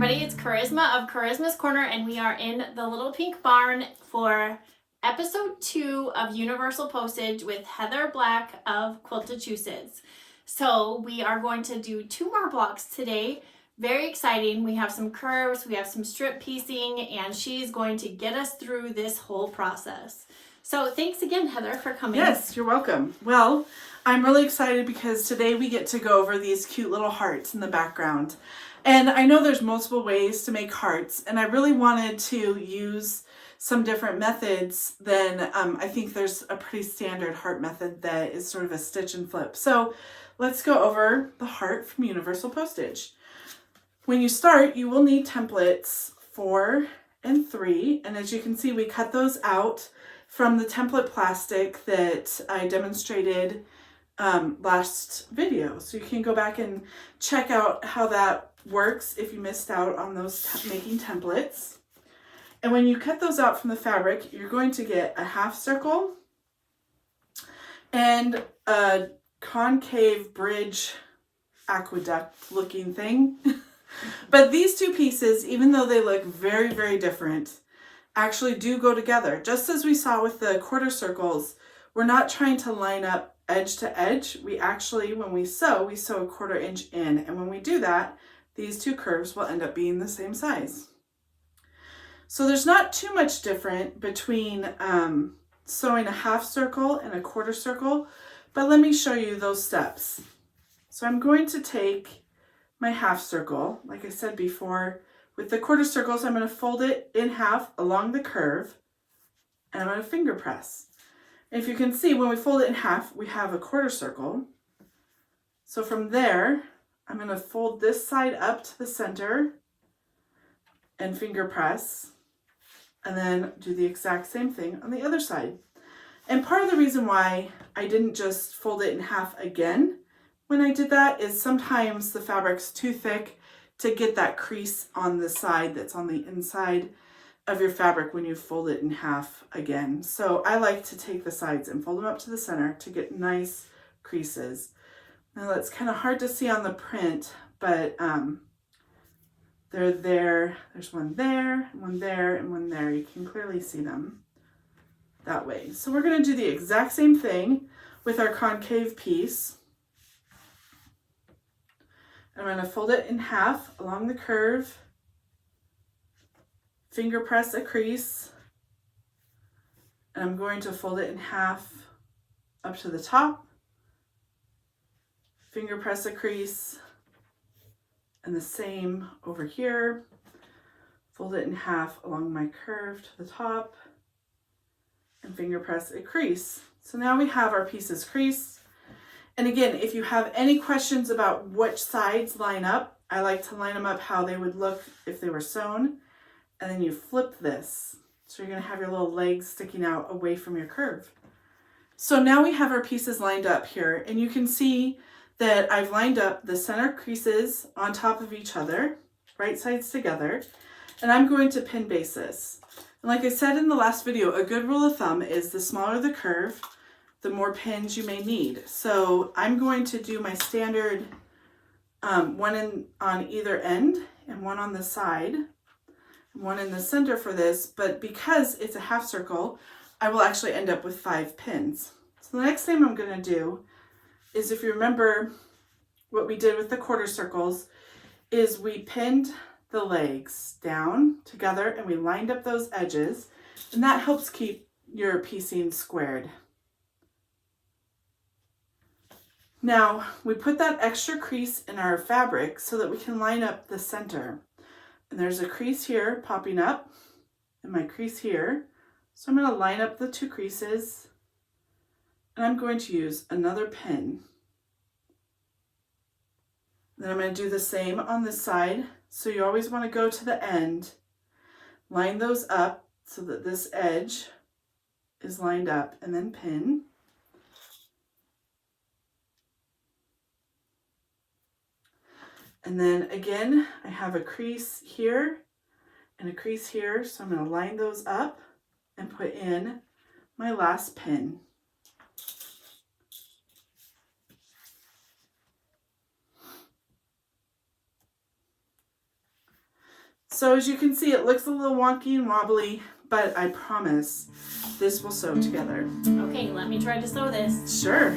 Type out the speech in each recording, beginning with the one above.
everybody, it's Charisma of Charisma's Corner, and we are in the Little Pink Barn for episode 2 of Universal Postage with Heather Black of Quiltachusetts. So we are going to do 2 more blocks today. Very exciting. We have some curves, we have some strip piecing, and she's going to get us through this whole process. So thanks again, Heather, for coming. Yes, you're welcome. Well, I'm really excited because today we get to go over these cute little hearts in the background. And I know there's multiple ways to make hearts, and I really wanted to use some different methods than I think there's a pretty standard heart method that is sort of a stitch and flip. So let's go over the heart from Universal Postage. When you start, you will need templates 4 and 3, and as you can see, we cut those out from the template plastic that I demonstrated last video. So you can go back and check out how that works if you missed out on those making templates. And when you cut those out from the fabric, you're going to get a half circle and a concave bridge aqueduct looking thing. But these 2 pieces, even though they look very, very different, actually do go together. Just as we saw with the quarter circles, we're not trying to line up edge to edge. We actually, when we sew a 1/4 inch in. And when we do that, these 2 curves will end up being the same size. So there's not too much different between sewing a half circle and a quarter circle, but let me show you those steps. So I'm going to take my half circle, like I said before. With the quarter circles, I'm going to fold it in half along the curve, and I'm going to finger press. And if you can see, when we fold it in half, we have a quarter circle. So from there, I'm going to fold this side up to the center and finger press, and then do the exact same thing on the other side. And part of the reason why I didn't just fold it in half again when I did that is sometimes the fabric's too thick to get that crease on the side that's on the inside of your fabric when you fold it in half again. So I like to take the sides and fold them up to the center to get nice creases. Now that's kind of hard to see on the print, but they're there. There's one there, one there, and one there. You can clearly see them that way. So we're going to do the exact same thing with our concave piece. I'm going to fold it in half along the curve, finger press a crease, and I'm going to fold it in half up to the top, finger press a crease, and the same over here, fold it in half along my curve to the top, and finger press a crease. So now we have our pieces creased. And again, if you have any questions about which sides line up, I like to line them up how they would look if they were sewn. And then you flip this. So you're going to have your little legs sticking out away from your curve. So now we have our pieces lined up here. And you can see that I've lined up the center creases on top of each other, right sides together. And I'm going to pin base this. And like I said in the last video, a good rule of thumb is the smaller the curve, the more pins you may need. So I'm going to do my standard one on either end and one on the side, one in the center for this, but because it's a half circle, I will actually end up with 5 pins. So the next thing I'm going to do is, if you remember what we did with the quarter circles, is we pinned the legs down together and we lined up those edges, and that helps keep your piecing squared. Now, we put that extra crease in our fabric so that we can line up the center. And there's a crease here popping up and my crease here. So I'm going to line up the 2 creases, and I'm going to use another pin. Then I'm going to do the same on this side. So you always want to go to the end, line those up so that this edge is lined up, and then pin. And then again, I have a crease here and a crease here, so I'm going to line those up and put in my last pin. So as you can see, it looks a little wonky and wobbly, but I promise this will sew together. Okay, let me try to sew this. Sure.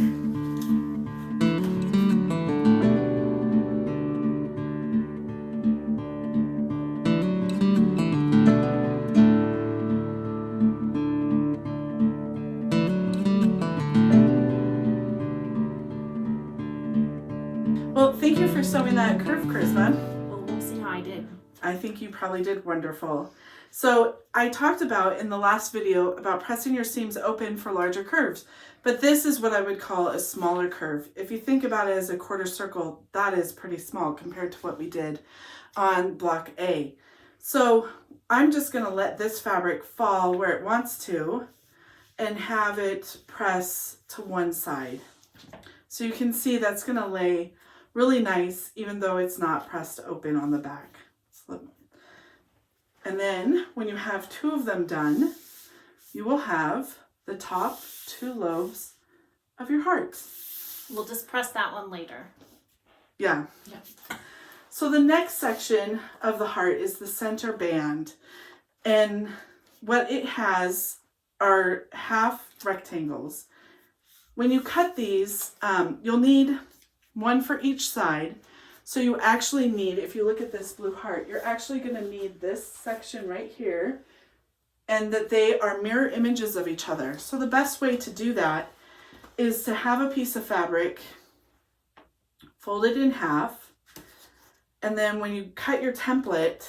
Well, thank you for sewing that curve, Charisma. Well, we'll see how I did. I think you probably did wonderful. So I talked about in the last video about pressing your seams open for larger curves, but this is what I would call a smaller curve. If you think about it as a quarter circle, that is pretty small compared to what we did on block A. So I'm just going to let this fabric fall where it wants to and have it press to one side. So you can see that's going to lay really nice, even though it's not pressed open on the back. And then when you have two of them done, you will have the top two lobes of your heart. We'll just press that one later. Yeah. So the next section of the heart is the center band. And what it has are half rectangles. When you cut these, you'll need one for each side. So you actually need, if you look at this blue heart, you're actually going to need this section right here, and that they are mirror images of each other. So the best way to do that is to have a piece of fabric folded in half, and then when you cut your template,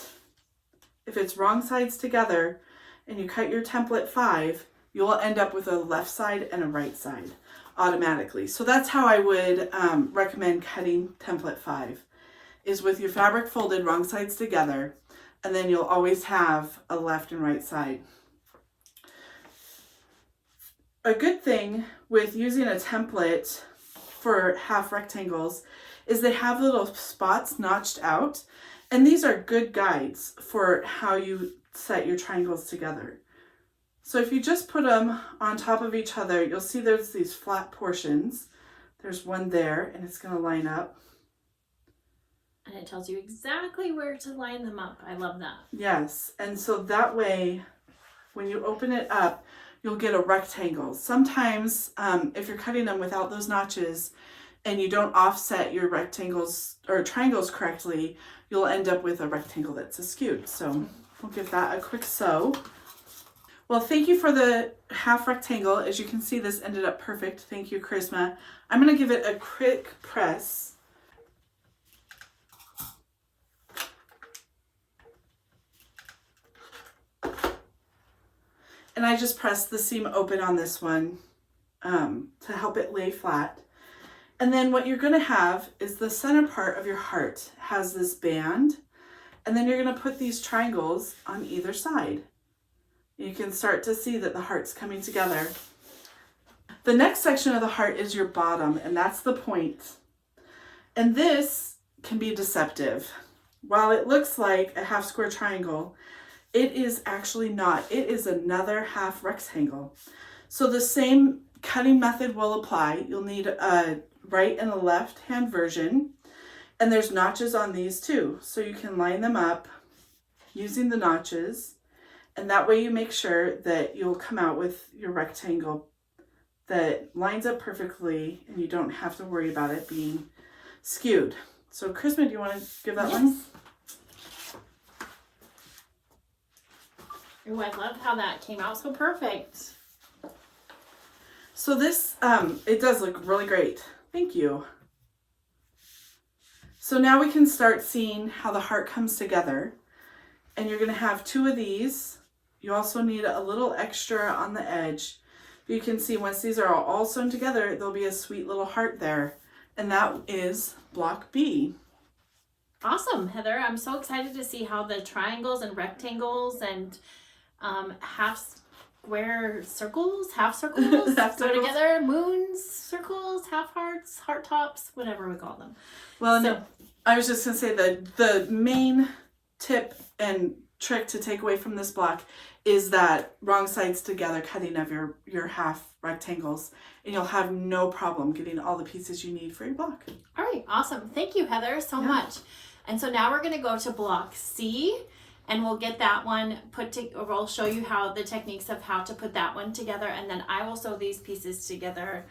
if it's wrong sides together and you cut your template 5, you'll end up with a left side and a right side automatically. So that's how I would recommend cutting template 5, is with your fabric folded wrong sides together, and then you'll always have a left and right side. A good thing with using a template for half rectangles is they have little spots notched out, and these are good guides for how you set your triangles together. So if you just put them on top of each other, you'll see there's these flat portions. There's one there, and it's going to line up. And it tells you exactly where to line them up. I love that. Yes, and so that way, when you open it up, you'll get a rectangle. Sometimes, if you're cutting them without those notches and you don't offset your rectangles or triangles correctly, you'll end up with a rectangle that's askewed. So we'll give that a quick sew. Well, thank you for the half rectangle. As you can see, this ended up perfect. Thank you, Charisma. I'm going to give it a quick press. And I just pressed the seam open on this one to help it lay flat. And then what you're going to have is the center part of your heart has this band. And then you're going to put these triangles on either side. You can start to see that the heart's coming together. The next section of the heart is your bottom, and that's the point. And this can be deceptive. While it looks like a half square triangle, it is actually not. It is another half rectangle. So the same cutting method will apply. You'll need a right and a left hand version, and there's notches on these too. So you can line them up using the notches. And that way you make sure that you'll come out with your rectangle that lines up perfectly and you don't have to worry about it being skewed. So Charisma, do you want to give that one? Ooh, I love how that came out so perfect. So this, it does look really great. Thank you. So now we can start seeing how the heart comes together. And you're going to have two of these. You also need a little extra on the edge. You can see once these are all sewn together, there'll be a sweet little heart there. And that is block B. Awesome, Heather. I'm so excited to see how the triangles and rectangles and half circles go together. Moons, circles, half hearts, heart tops, whatever we call them. Well, so, I was just going to say that the main tip and trick to take away from this block is that wrong sides together cutting of your half rectangles, and you'll have no problem getting all the pieces you need for your block. All right, awesome. Thank you, Heather, so much. And so now we're going to go to block C, and we'll get that one or we'll show you how the techniques of how to put that one together, and then I will sew these pieces together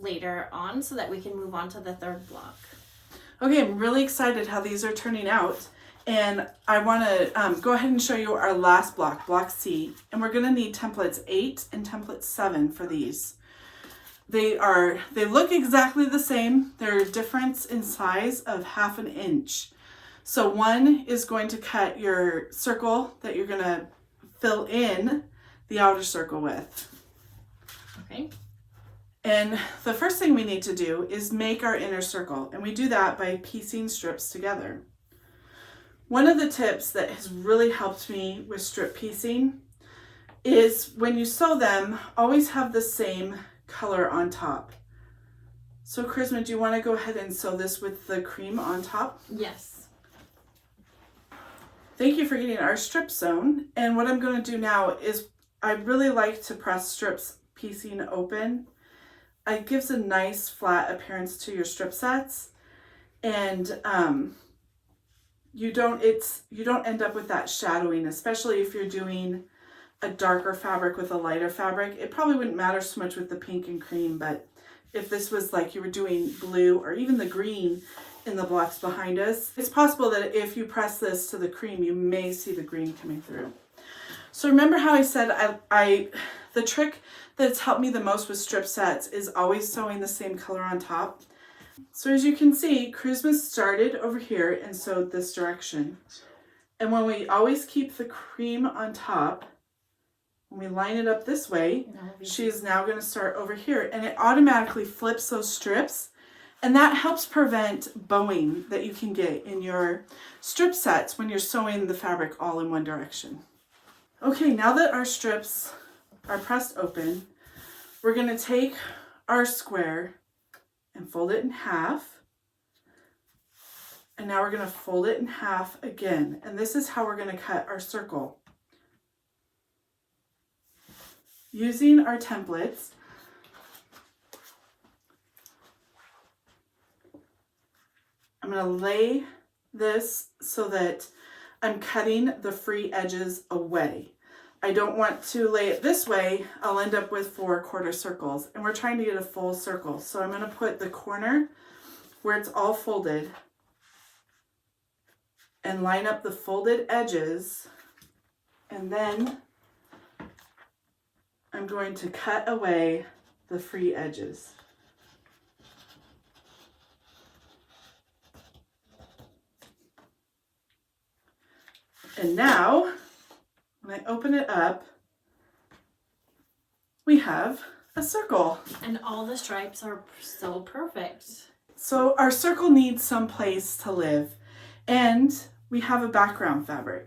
later on so that we can move on to the third block. Okay, I'm really excited how these are turning out. And I want to go ahead and show you our last block, block C. And we're going to need templates 8 and template 7 for these. They look exactly the same. They're a difference in size of 1/2 inch. So one is going to cut your circle that you're going to fill in the outer circle with. Okay. And the first thing we need to do is make our inner circle. And we do that by piecing strips together. One of the tips that has really helped me with strip piecing is when you sew them, always have the same color on top. So Charisma, do you want to go ahead and sew this with the cream on top? Yes. Thank you for getting our strip sewn. And what I'm going to do now is I really like to press strips piecing open. It gives a nice flat appearance to your strip sets. And you don't end up with that shadowing, especially if you're doing a darker fabric with a lighter fabric. It probably wouldn't matter so much with the pink and cream, but if this was like you were doing blue or even the green in the blocks behind us, it's possible that if you press this to the cream, you may see the green coming through. So remember how I said the trick that's helped me the most with strip sets is always sewing the same color on top. So as you can see, Christmas started over here and sewed this direction. And when we always keep the cream on top, when we line it up this way, she is now going to start over here, and it automatically flips those strips, and that helps prevent bowing that you can get in your strip sets when you're sewing the fabric all in one direction. Okay, now that our strips are pressed open, we're going to take our square and fold it in half. And now we're going to fold it in half again. And this is how we're going to cut our circle. Using our templates, I'm going to lay this so that I'm cutting the free edges away. I don't want to lay it this way. I'll end up with 4 quarter circles, and we're trying to get a full circle. So I'm going to put the corner where it's all folded and line up the folded edges, and then I'm going to cut away the free edges. And now, when I open it up, we have a circle. And all the stripes are so perfect. So our circle needs some place to live, and we have a background fabric.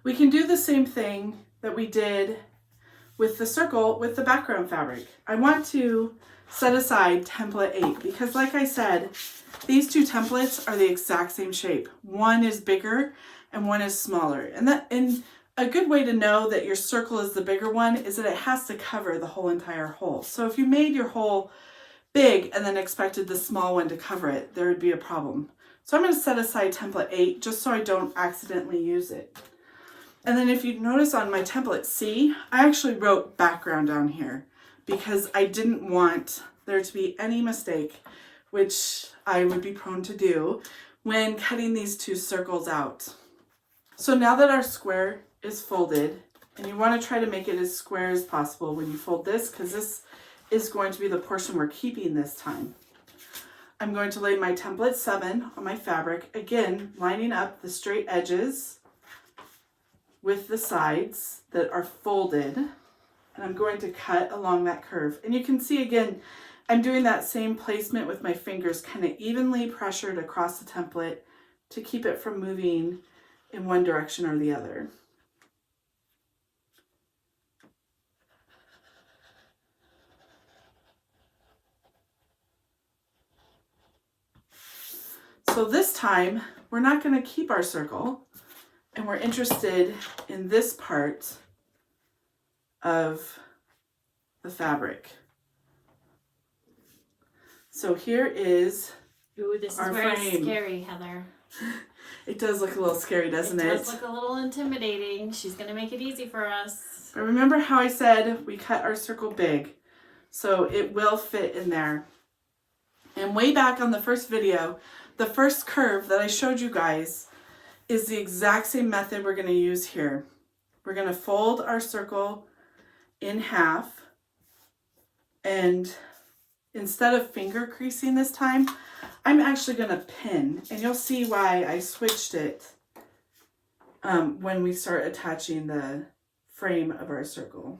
We can do the same thing that we did with the circle with the background fabric. I want to set aside template 8 because, like I said, these two templates are the exact same shape. One is bigger and one is smaller. And a good way to know that your circle is the bigger one is that it has to cover the whole entire hole. So if you made your hole big and then expected the small one to cover it, there would be a problem. So I'm going to set aside template 8 just so I don't accidentally use it. And then if you notice on my template C, I actually wrote background down here because I didn't want there to be any mistake, which I would be prone to do when cutting these two circles out. So now that our square is folded, and you want to try to make it as square as possible when you fold this, because this is going to be the portion we're keeping this time. I'm going to lay my template 7 on my fabric, again lining up the straight edges with the sides that are folded, and I'm going to cut along that curve. And you can see again, I'm doing that same placement with my fingers, kind of evenly pressured across the template to keep it from moving in one direction or the other. So this time, we're not going to keep our circle, and we're interested in this part of the fabric. So here is Ooh, this is our where frame. it's scary, Heather. It does look a little scary, doesn't it? It does look a little intimidating. She's going to make it easy for us. But remember how I said we cut our circle big, so it will fit in there. And way back on the first video, the first curve that I showed you guys is the exact same method we're going to use here. We're going to fold our circle in half, and instead of finger creasing this time, I'm actually going to pin, and you'll see why I switched it when we start attaching the frame of our circle.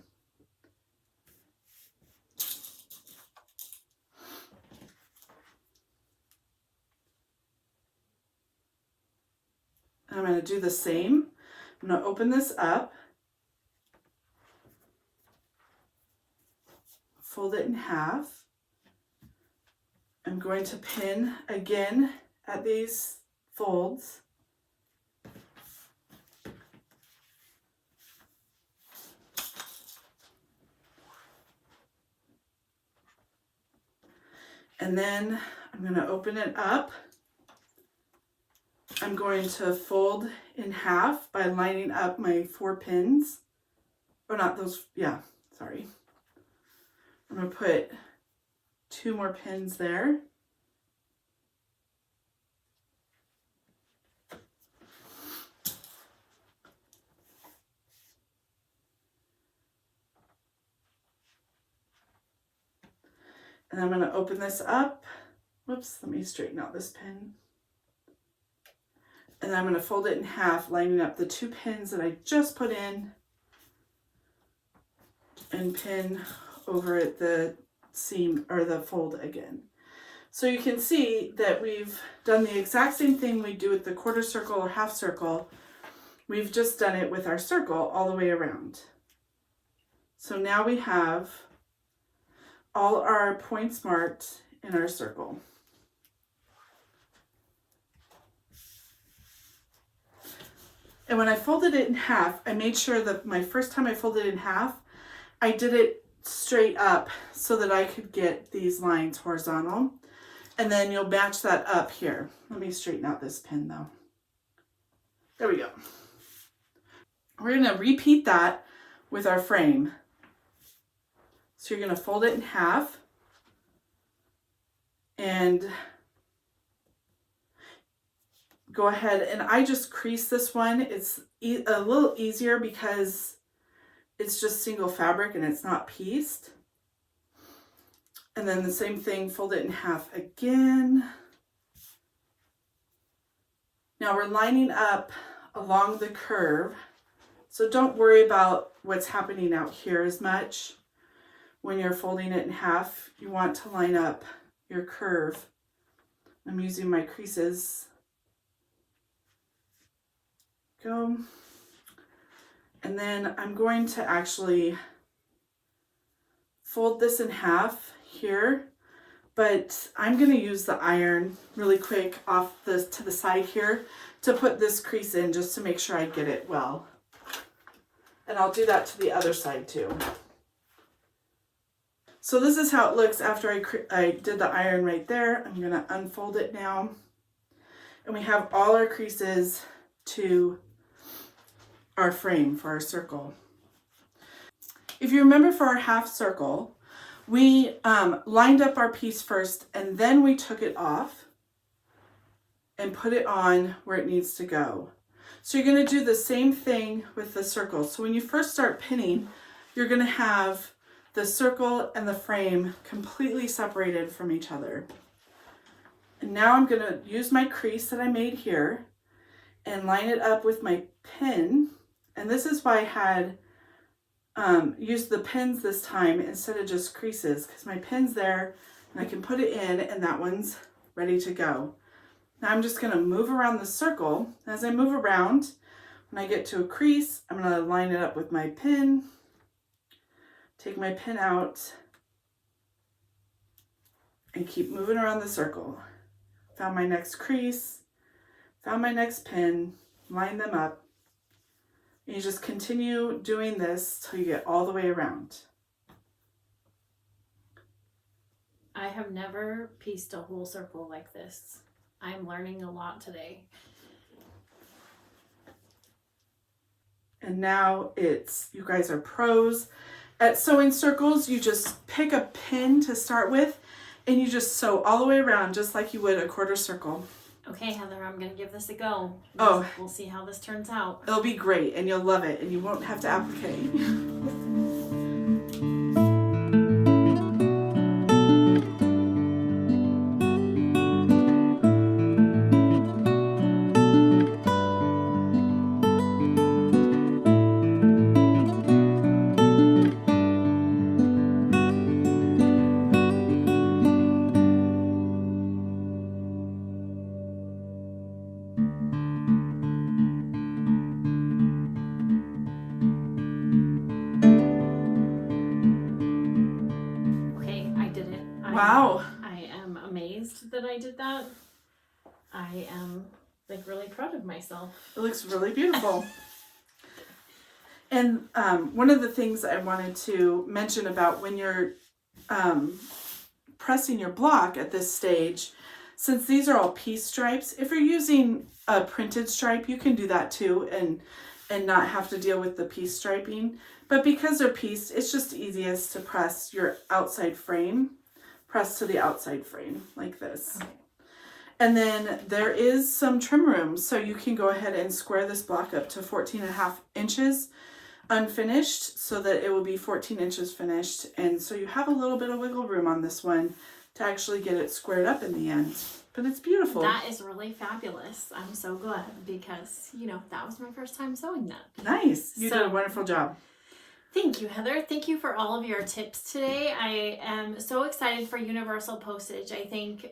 I'm going to do the same. I'm going to open this up, fold it in half. I'm going to pin again at these folds. And then I'm going to open it up. I'm going to fold in half by lining up my 4 pins. Or not those, yeah, sorry. I'm going to put 2 more pins there. And I'm going to open this up. Whoops, let me straighten out this pin. And then I'm going to fold it in half, lining up the 2 pins that I just put in, and pin over at the seam or the fold again. So you can see that we've done the exact same thing we do with the quarter circle or half circle. We've just done it with our circle all the way around. So now we have all our points marked in our circle. And when I folded it in half, I made sure that my first time I folded it in half, I did it straight up so that I could get these lines horizontal. And then you'll match that up here. Let me straighten out this pin though. There we go. We're going to repeat that with our frame. So you're going to fold it in half and go ahead, and I just crease this one. It's a little easier because it's just single fabric and it's not pieced. And then the same thing, fold it in half again. Now we're lining up along the curve, so don't worry about what's happening out here as much. When you're folding it in half, you want to line up your curve. I'm using my creases. Go. And then I'm going to actually fold this in half here, but I'm going to use the iron really quick off to the side here to put this crease in just to make sure I get it well. And I'll do that to the other side too. So this is how it looks after I did the iron right there. I'm going to unfold it now. And we have all our creases to our frame for our circle. If you remember, for our half circle, we lined up our piece first and then we took it off and put it on where it needs to go. So you're going to do the same thing with the circle. So when you first start pinning, you're going to have the circle and the frame completely separated from each other. And now I'm going to use my crease that I made here and line it up with my pin. And this is why I had used the pins this time instead of just creases, because my pin's there and I can put it in and that one's ready to go. Now I'm just going to move around the circle. As I move around, when I get to a crease, I'm going to line it up with my pin. Take my pin out and keep moving around the circle. Found my next crease, found my next pin, line them up. And you just continue doing this till you get all the way around. I have never pieced a whole circle like this. I'm learning a lot today. And now you guys are pros at sewing circles. You just pick a pin to start with and you just sew all the way around just like you would a quarter circle. Okay, Heather, I'm going to give this a go. Oh. We'll see how this turns out. It'll be great and you'll love it and you won't have to applique. Wow. I am amazed that I did that. I am like really proud of myself. It looks really beautiful. And one of the things I wanted to mention about when you're pressing your block at this stage, since these are all piece stripes, if you're using a printed stripe, you can do that too and not have to deal with the piece striping. But because they're pieced, it's just easiest to press your outside frame. Press to the outside frame like this. Okay. And then there is some trim room, so you can go ahead and square this block up to 14.5 inches unfinished so that it will be 14 inches finished. And so you have a little bit of wiggle room on this one to actually get it squared up in the end. But it's beautiful. That is really fabulous. I'm so glad because, that was my first time sewing that. Nice. You did a wonderful job. Thank you, Heather. Thank you for all of your tips today. I am so excited for Universal Postage. I think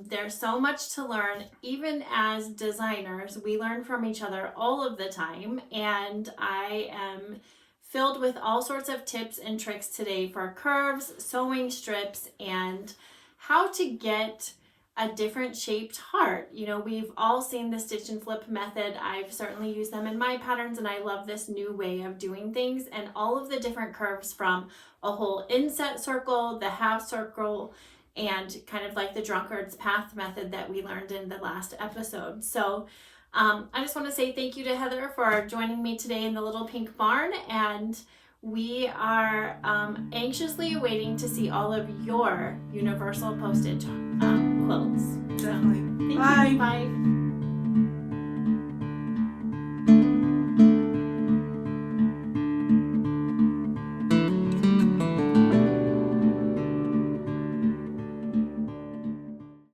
there's so much to learn. Even as designers, we learn from each other all of the time. And I am filled with all sorts of tips and tricks today for curves, sewing strips, and how to get a different shaped heart. We've all seen the stitch and flip method. I've certainly used them in my patterns and I love this new way of doing things and all of the different curves from a whole inset circle, the half circle, and kind of like the drunkard's path method that we learned in the last episode. So I just want to say thank you to Heather for joining me today in the Little Pink Barn, and we are anxiously waiting to see all of your Universal Postage quilts. Definitely. Thank Bye. you. Bye.